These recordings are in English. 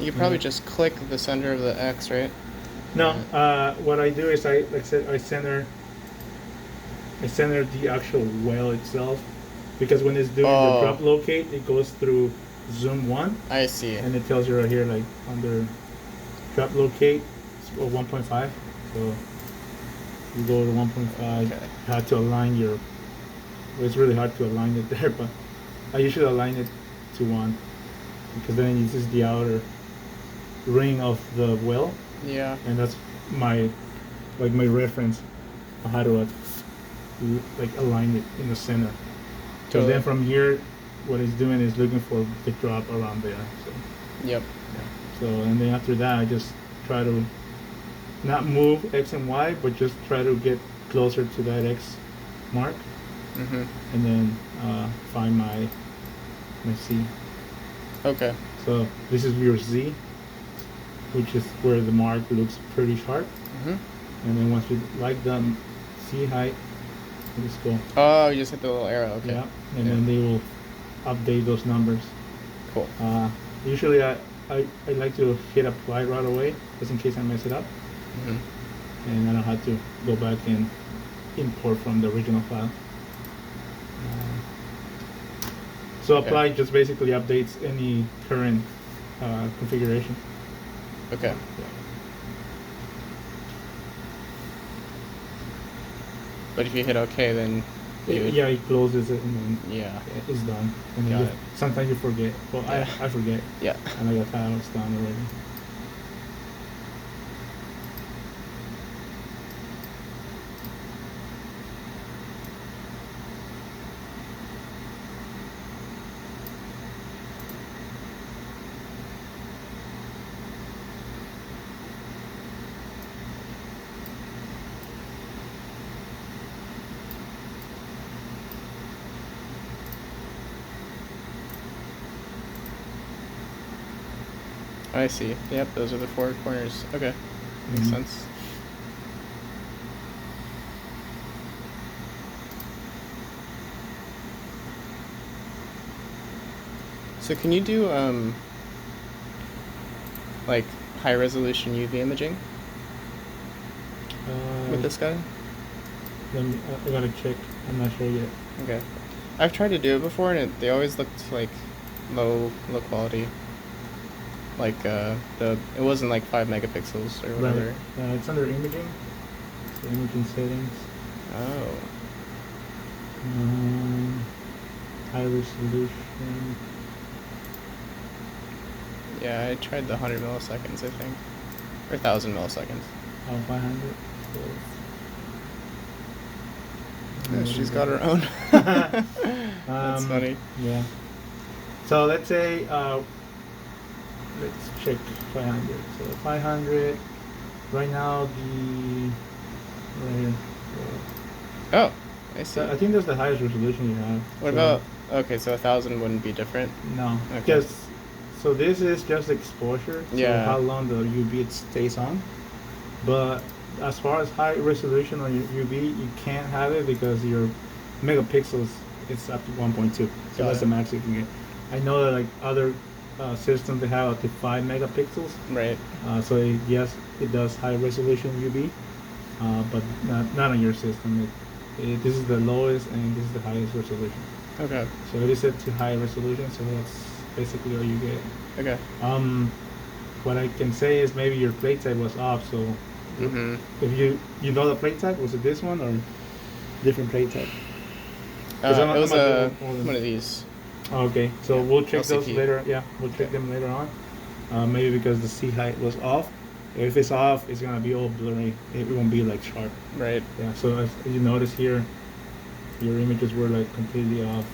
You could probably just click the center of the X, right? No, what I do is like I said, I center the actual well itself, because when it's doing the drop locate, it goes through zoom 1, I see. and it tells you right here like under drop locate 1.5. So you go to 1.5. Okay. You have to align your. Well, it's really hard to align it there, but I usually align it to 1, because then this is the outer ring of the well. Yeah. And that's my reference on how to like align it in the center. So Totally. then from here, what it's doing is looking for the drop around there. So Yep. yeah. So and then after that, I just try to not move X and Y, but just try to get closer to that X mark, and then find my C. Okay. So this is your Z, which is where the mark looks pretty sharp. And then once you like the C height, you just go. Oh, you just hit the little arrow. Okay. Yeah, and then they will update those numbers. Cool. Usually I like to hit apply right away, just in case I mess it up. And I don't have to go back and import from the original file. So apply just basically updates any current configuration. Okay. Yeah. But if you hit OK, then Yeah, it closes it and then yeah, it's done. And then sometimes you forget. Well, Yeah. I forget. Yeah. And I thought it's done already. I see. Yep, those are the 4 corners. Okay. Makes sense. So can you do like high resolution UV imaging with this guy? I gotta check. I'm not sure yet. Okay. I've tried to do it before, and they always looked like low quality. Like it wasn't like 5 megapixels or whatever. Right. It's under imaging. So imaging settings. Oh. High resolution. Yeah, I tried the 100 milliseconds, I think, or 1,000 milliseconds. Oh, 500. Yeah, she's got her own. That's funny. Yeah. So let's say let's check 500. So 500. Right now right here. Oh, I see. So I think that's the highest resolution you have. What about? Okay, so 1,000 wouldn't be different. No. Okay. So this is just exposure. So how long the UV it stays on. But as far as high resolution on your UV, you can't have it because your megapixels it's up to 1.2. So that's the max you can get. I know that like other systems they have up to 5 megapixels. Right. So yes, it does high resolution UV, but not on your system. This is the lowest and this is the highest resolution. Okay. So it is set to high resolution. So that's basically all you get. Okay. What I can say is maybe your plate type was off. So if you know the plate type, was it this one or different plate type? It was one of these. Okay, so we'll check LCP. those later. Yeah, we'll check them later on. Maybe because the C height was off. If it's off, it's gonna be all blurry. It won't be like sharp. Right. Yeah. So as you notice here, your images were like completely off.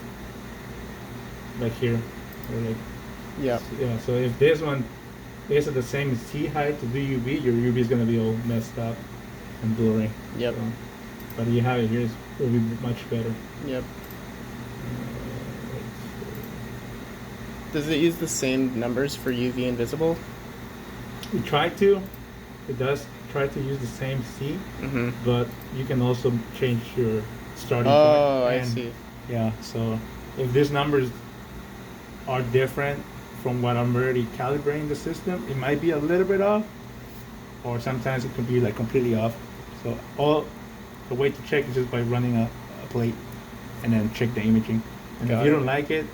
Like here, or like. Yeah. Yeah. So if this one is at the same C height to the UV, your UV is gonna be all messed up and blurry. Yep. So, but you have it here, it will be much better. Yep. Does it use the same numbers for UV and visible? We try to. It does try to use the same C, but you can also change your starting point. Oh, I see. Yeah. So if these numbers are different from what I'm already calibrating the system, it might be a little bit off, or sometimes it could be like completely off. So the way to check is just by running a plate and then check the imaging. And if you don't like it,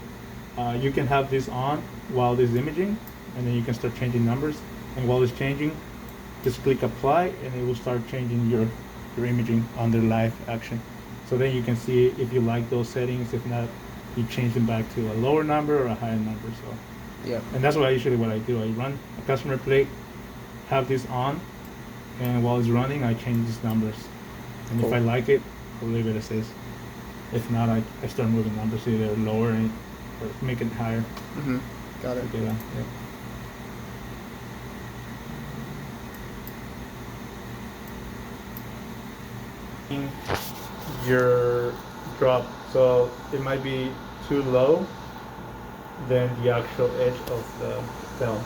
you can have this on while this imaging, and then you can start changing numbers. And while it's changing, just click apply, and it will start changing your imaging under live action. So then you can see if you like those settings. If not, you change them back to a lower number or a higher number. So yeah. And that's what I do. I run a customer plate, have this on, and while it's running, I change these numbers. And Cool. if I like it, I'll leave it as is. If not, I start moving numbers either lower or make it higher. Mm-hmm. Got it. Okay, yeah. Your drop, so it might be too low than the actual edge of the film.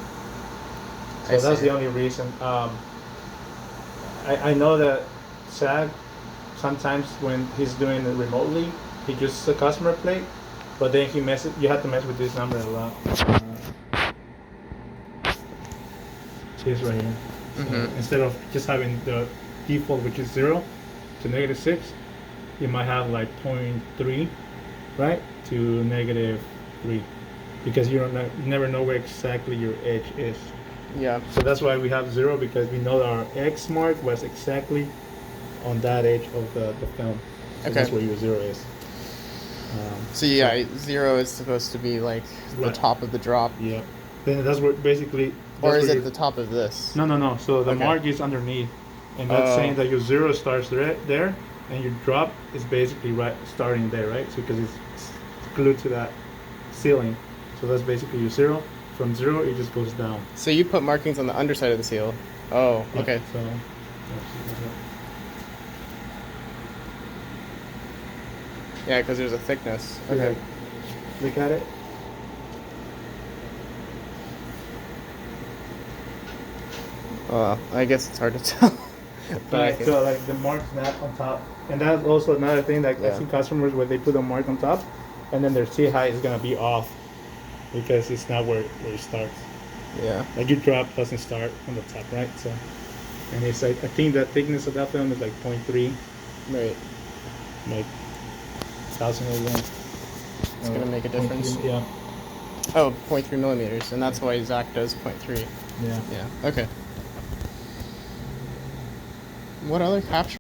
So that's the only reason. I know that SAG sometimes when he's doing it remotely, he uses a customer plate, but then you have to mess with this number a lot. See, it's right here. So instead of just having the default, which is 0 to -6, you might have like 0.3, right, to -3, because you never know where exactly your edge is. Yeah. So that's why we have 0, because we know that our X mark was exactly on that edge of the film. So Okay. that's where your 0 is. So yeah, 0 is supposed to be like the Right. top of the drop. Yeah. Then that's where basically. Or is it the top of this? No. So the Okay. mark is underneath, and that's saying that your 0 starts there, and your drop is basically right starting there, right? So because it's glued to that ceiling, so that's basically your 0. From 0, it just goes down. So you put markings on the underside of the seal. Oh, Yeah, okay. So. Yeah, because there's a thickness. Okay. Look at it. I guess it's hard to tell. But I can... So like the mark's not on top, and that's also another thing that I see customers where they put a mark on top, and then their C height is gonna be off because it's not where it starts. Yeah. Like your drop doesn't start on the top, right? So, and it's like I think the thickness of that film is like 0.3, Right. like 1,000 It's gonna make a difference. Yeah. Oh, 0.3 millimeters, and that's why Zach does 0.3. Yeah. Yeah. Okay. What other capture